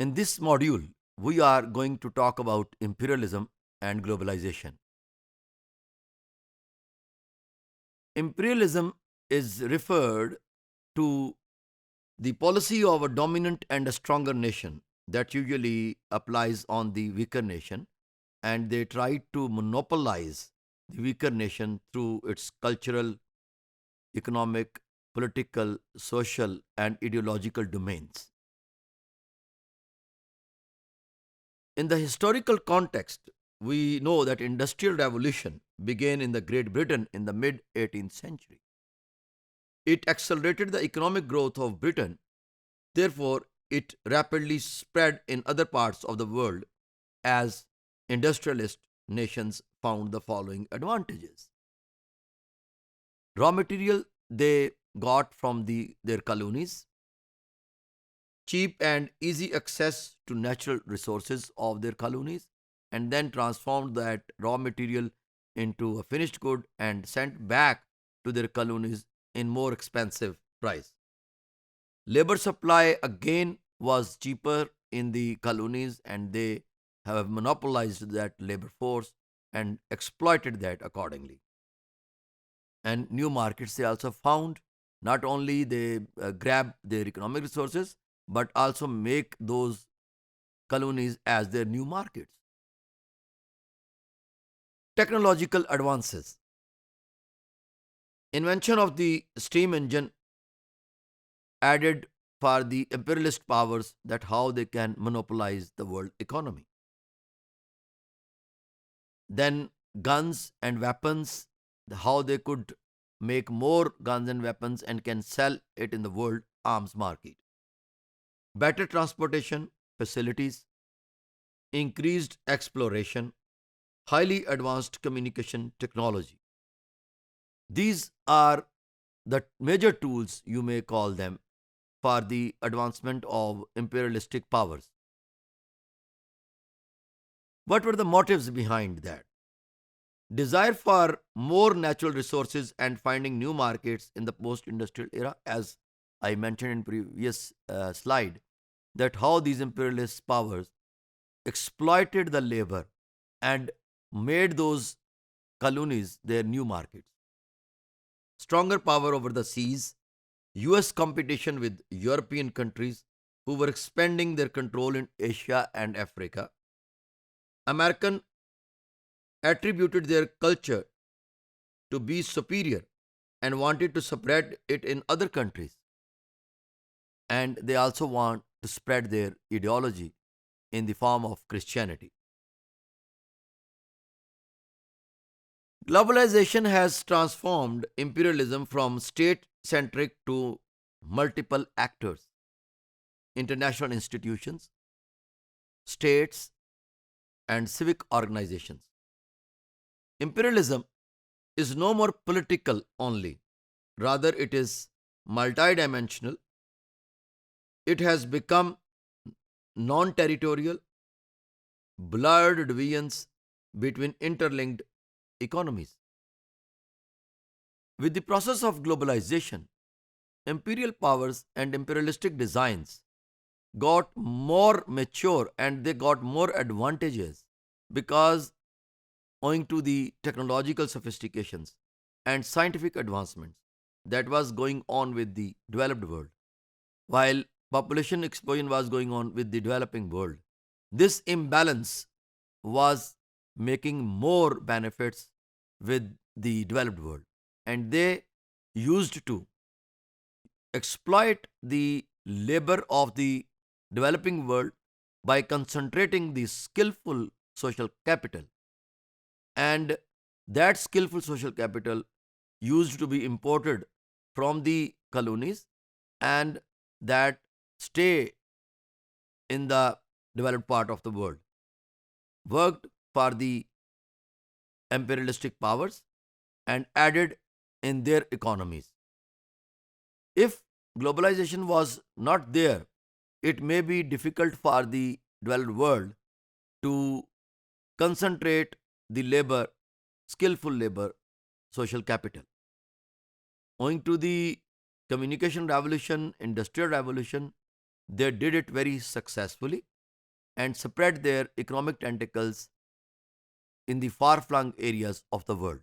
In this module, we are going to talk about imperialism and globalization. Imperialism is referred to the policy of a dominant and a stronger nation that usually applies on the weaker nation, and they try to monopolize the weaker nation through its cultural, economic, political, social, and ideological domains. In the historical context, we know that industrial revolution began in the Great Britain in the mid 18th century. It accelerated the economic growth of Britain. Therefore, it rapidly spread in other parts of the world as industrialist nations found the following advantages. Raw material they got from their colonies, cheap and easy access to natural resources of their colonies, and then transformed that raw material into a finished good and sent back to their colonies in more expensive price. Labor supply again was cheaper in the colonies, and they have monopolized that labor force and exploited that accordingly. And new markets they also found. Not only they grab their economic resources, but also make those colonies as their new markets. Technological advances. Invention of the steam engine added for the imperialist powers that how they can monopolize the world economy. Then guns and weapons, how they could make more guns and weapons and can sell it in the world arms market. Better transportation facilities, increased exploration, highly advanced communication technology. These are the major tools, you may call them, for the advancement of imperialistic powers. What were the motives behind that? Desire for more natural resources and finding new markets in the post industrial era, as I mentioned in previous slide, that how these imperialist powers exploited the labor and made those colonies their new markets. Stronger power over the seas, US competition with European countries who were expanding their control in Asia and Africa. American attributed their culture to be superior and wanted to spread it in other countries. And they also want to spread their ideology in the form of Christianity. Globalization has transformed imperialism from state centric to multiple actors, international institutions, states, and civic organizations. Imperialism is no more political only, rather, it is multidimensional. It has become non territorial, blurred divisions between interlinked economies. With the process of globalization, imperial powers and imperialistic designs got more mature and they got more advantages because owing to the technological sophistications and scientific advancements that was going on with the developed world, while population explosion was going on with the developing world. This imbalance was making more benefits with the developed world, and they used to exploit the labor of the developing world by concentrating the skillful social capital, and that skillful social capital used to be imported from the colonies and that stay in the developed part of the world worked for the imperialistic powers and added in their economies. If globalization was not there, it may be difficult for the developed world to concentrate the labor, skillful labor, social capital. Owing to the communication revolution, industrial revolution, they did it very successfully. and spread their economic tentacles in the far flung areas of the world.